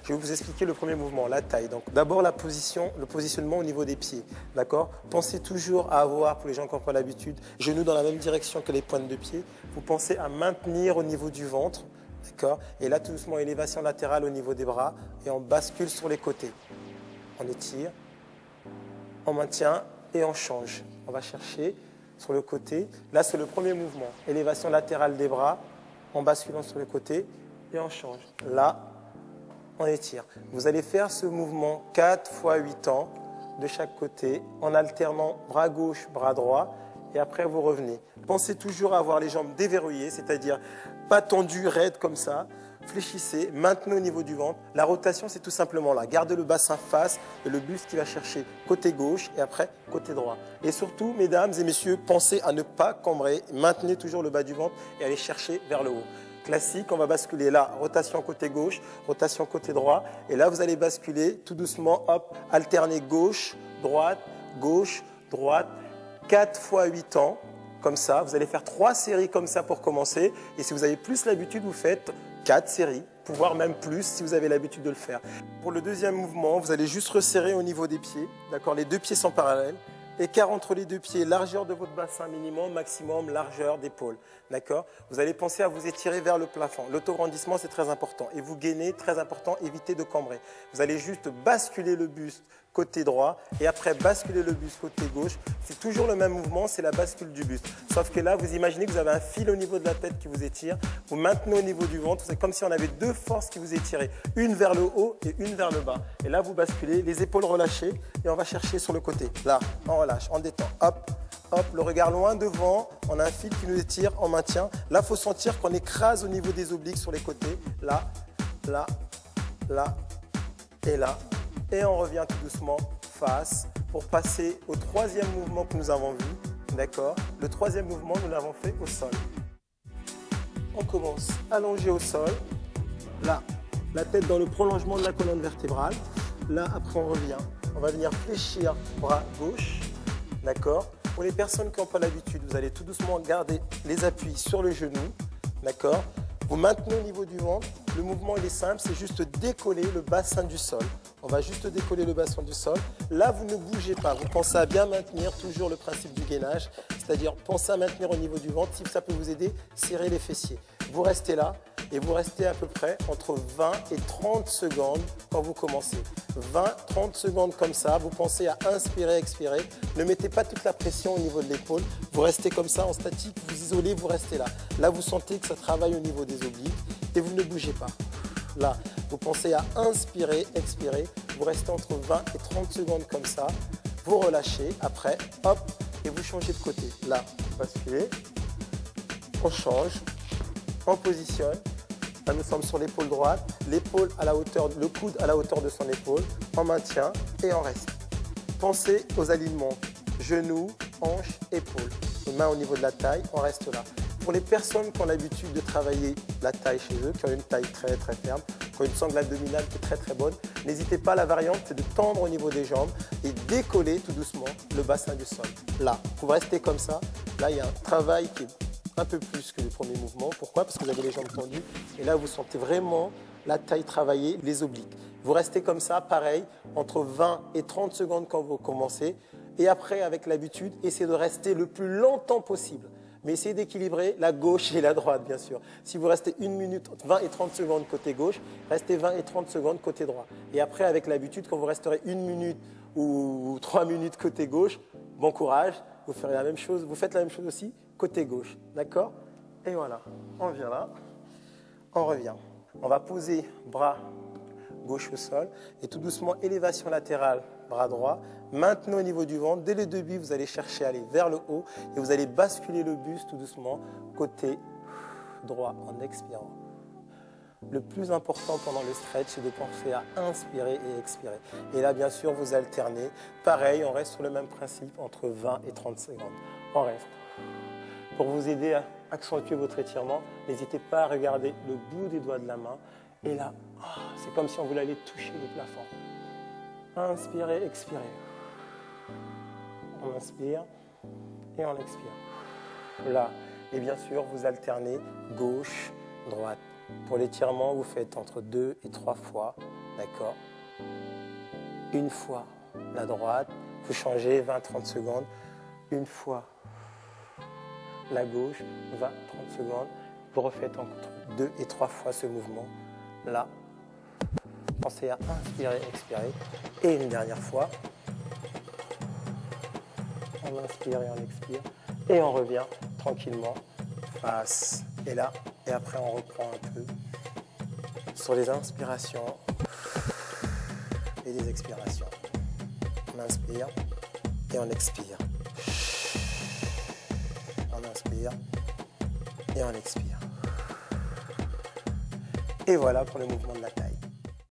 Je vais vous expliquer le premier mouvement, la taille. Donc d'abord la position, le positionnement au niveau des pieds. D'accord? Pensez toujours à avoir, pour les gens qui n'ont pas l'habitude, genoux dans la même direction que les pointes de pied. Vous pensez à maintenir au niveau du ventre. D'accord? Et là, tout doucement, élévation latérale au niveau des bras. Et on bascule sur les côtés. On étire, on maintient et on change. On va chercher sur le côté. Là, c'est le premier mouvement. Élévation latérale des bras, en basculant sur le côté et on change. Là, on étire. Vous allez faire ce mouvement 4 fois 8 temps de chaque côté en alternant bras gauche, bras droit et après vous revenez. Pensez toujours à avoir les jambes déverrouillées, c'est-à-dire pas tendues, raides comme ça. Fléchissez, maintenez au niveau du ventre. La rotation, c'est tout simplement là. Gardez le bassin face et le buste qui va chercher côté gauche et après côté droit. Et surtout, mesdames et messieurs, pensez à ne pas cambrer. Maintenez toujours le bas du ventre et allez chercher vers le haut. Classique, on va basculer là, rotation côté gauche, rotation côté droit. Et là, vous allez basculer tout doucement, hop, alterner gauche, droite, 4 fois 8 temps. Comme ça, vous allez faire 3 séries comme ça pour commencer. Et si vous avez plus l'habitude, vous faites 4 séries, voire même plus si vous avez l'habitude de le faire. Pour le deuxième mouvement, vous allez juste resserrer au niveau des pieds. D'accord, les deux pieds sont parallèles. Écart entre les deux pieds, largeur de votre bassin minimum, maximum, largeur d'épaule. D'accord? Vous allez penser à vous étirer vers le plafond. L'autograndissement, c'est très important. Et vous gainez, très important, évitez de cambrer. Vous allez juste basculer le buste côté droit et après basculer le buste côté gauche. C'est toujours le même mouvement, c'est la bascule du buste. Sauf que là, vous imaginez que vous avez un fil au niveau de la tête qui vous étire. Vous maintenez au niveau du ventre. C'est comme si on avait deux forces qui vous étiraient. Une vers le haut et une vers le bas. Et là, vous basculez, les épaules relâchées et on va chercher sur le côté. Là, on relâche, on détend. Hop, hop, le regard loin devant. On a un fil qui nous étire, on maintient. Là, il faut sentir qu'on écrase au niveau des obliques sur les côtés. Là, là, là et là. Et on revient tout doucement face pour passer au troisième mouvement que nous avons vu. D'accord? Le troisième mouvement, nous l'avons fait au sol. On commence allongé au sol. Là, la tête dans le prolongement de la colonne vertébrale. Là, après, on revient. On va venir fléchir bras gauche. D'accord? Pour les personnes qui n'ont pas l'habitude, vous allez tout doucement garder les appuis sur le genou. D'accord? Vous maintenez au niveau du ventre. Le mouvement, il est simple, c'est juste décoller le bassin du sol. On va juste décoller le bassin du sol. Là, vous ne bougez pas. Vous pensez à bien maintenir toujours le principe du gainage, c'est-à-dire pensez à maintenir au niveau du ventre. Si ça peut vous aider, serrez les fessiers. Vous restez là et vous restez à peu près entre 20 et 30 secondes quand vous commencez. 20-30 secondes comme ça. Vous pensez à inspirer, expirer. Ne mettez pas toute la pression au niveau de l'épaule. Vous restez comme ça en statique, vous isolez, vous restez là. Là, vous sentez que ça travaille au niveau des obliques et vous ne bougez pas. Là, vous pensez à inspirer, expirer. Vous restez entre 20 et 30 secondes comme ça. Vous relâchez. Après, hop, et vous changez de côté. Là, basculez. On change. On positionne. Là, nous sommes sur l'épaule droite. L'épaule à la hauteur, le coude à la hauteur de son épaule. On maintient et on reste. Pensez aux alignements. Genoux, hanches, épaules. Les mains au niveau de la taille. On reste là. Pour les personnes qui ont l'habitude de travailler la taille chez eux, qui ont une taille très très ferme, qui ont une sangle abdominale qui est très très bonne, n'hésitez pas, la variante c'est de tendre au niveau des jambes et décoller tout doucement le bassin du sol. Là, vous restez comme ça. Là, il y a un travail qui est un peu plus que le premier mouvement. Pourquoi? Parce que vous avez les jambes tendues et là, vous sentez vraiment la taille travailler, les obliques. Vous restez comme ça, pareil, entre 20 et 30 secondes quand vous commencez. Et après, avec l'habitude, essayez de rester le plus longtemps possible. Mais essayez d'équilibrer la gauche et la droite, bien sûr. Si vous restez 1 minute, 20 et 30 secondes côté gauche, restez 20 et 30 secondes côté droit. Et après, avec l'habitude, quand vous resterez 1 minute ou 3 minutes côté gauche, bon courage, vous ferez la même chose. Vous faites la même chose aussi côté gauche. D'accord? Et voilà, on vient là, on revient. On va poser bras gauche au sol et tout doucement, élévation latérale, bras droit. Maintenez au niveau du ventre. Dès le début, vous allez chercher à aller vers le haut et vous allez basculer le buste tout doucement côté droit en expirant. Le plus important pendant le stretch, c'est de penser à inspirer et expirer. Et là, bien sûr, vous alternez. Pareil, on reste sur le même principe entre 20 et 30 secondes. On reste. Pour vous aider à accentuer votre étirement, n'hésitez pas à regarder le bout des doigts de la main. Et là, c'est comme si on voulait aller toucher le plafond. Inspirez, expirez. On inspire et on expire. Là. Et bien sûr, vous alternez gauche, droite. Pour l'étirement, vous faites entre 2 et 3 fois. D'accord? Une fois la droite, vous changez 20-30 secondes. Une fois la gauche, 20-30 secondes. Vous refaites encore 2 et 3 fois ce mouvement. Là, pensez à inspirer, expirer. Et une dernière fois. On inspire et on expire. Et on revient tranquillement face et là. Et après, on reprend un peu sur les inspirations et les expirations. On inspire et on expire. On inspire et on expire. Et voilà pour le mouvement de la tête.